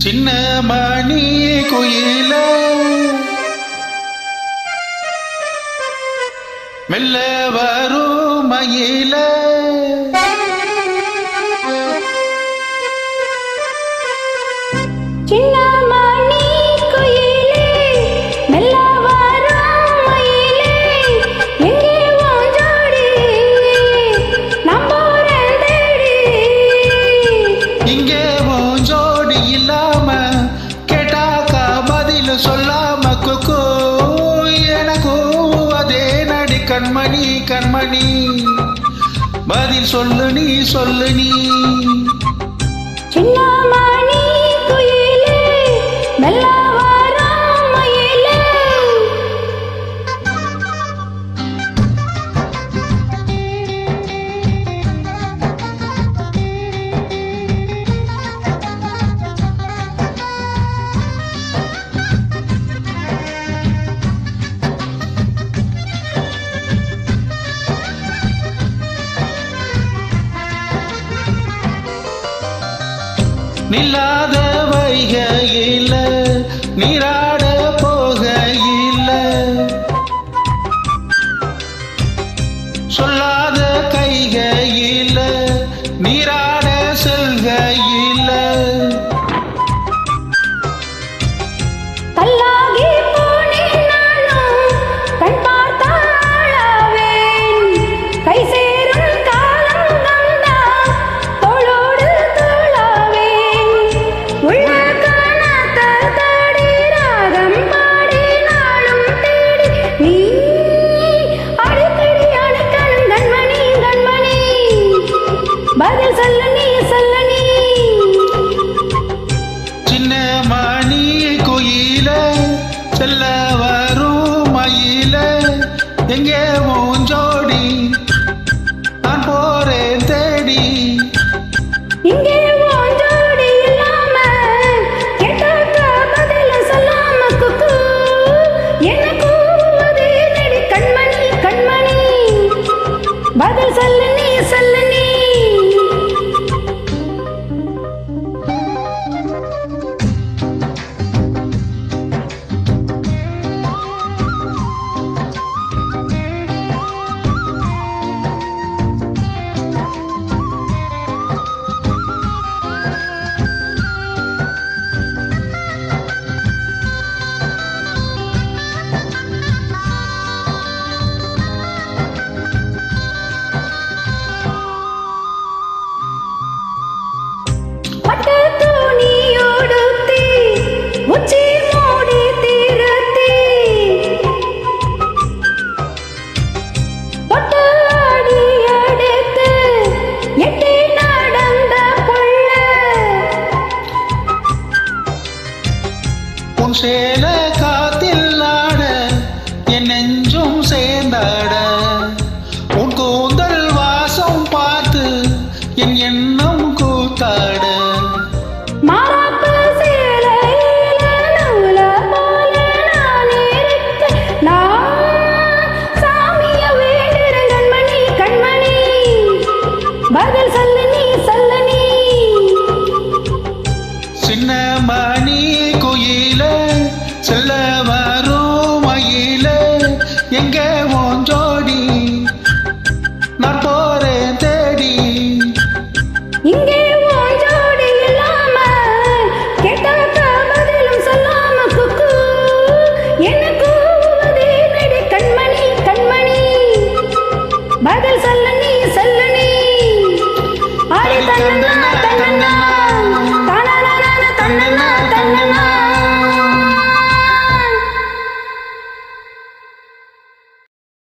சின்ன மணி குயில மெல்ல வரும் மயில சின்ன மணி குயிலே மெல்ல வரும் மயிலே எங்கே உன் ஜோடி நம்புறேன் தேடி இங்கே உன் ஜோடி இல்லாம கேட்டாக்கா பதில் சொல்லாம குக்கு எனக்கும் அதே நடி கண்மணி கண்மணி பதில் சொல்லு நீ சின்ன மணி குயிலே மெல்ல வரும் மயிலே நில்லாத வைகையில நீராட போகையில சொல்லாத கைகையில நீராட செல்கையில கல்லாகி போனேன் நானும் கண் பார்த்தாளவேன் கை சேரும் காலம் வந்தா தோளோடு தோளாவேன் உள்ள காணாத தாடி ராகம் பாடி நாளும் தேடி நீ அடிக்கடி அணைக்கணும் கண்மணி கண்மணி பதில் சொல்ல நீ சின்ன மணி குயில செல்ல வரும் மயில எங்கே உன் ஜோடி நான் போறேன் தேடி இங்கே உன் ஜோடி இல்லாம கேட்டாக்கா பதில் சொல்லாம குக்கு எனக்கு அதே நடி கண்மணி கண்மணி பதில் சொல்லு நீ பட்டு துணியோடுத்தி உச்சி மூடி திருத்தி பொட்டு அடி எடுத்து எட்டி நடந்த புள்ள உன் சேல காத்தில் ஆட என் நெஞ்சும் சேர்ந்தாட உன் கூந்தல் வாசம் பார்த்து என் எண்ணம் கூத்தாட மாறாப்பு சேலையில நூல போல நான் இருக்க நான் சாமிய வேண்டுறேன் கண்மணி கண்மணி பதில் சொல்லு நீ சின்ன மணி குயில செல்ல வரும் மயில எங்கே உன் ஜோடி நான் போறேன் தேடி இங்கே உன் ஜோடி இல்லாம கேட்டாக்கா பதிலும் சொல்லாம குக்கு எனக்கு அதே நடி கண்மணி கண்மணி பதில் சொல்லு நீ ஆடி தன்னனா தன்னனா தன்னனா தன்னனா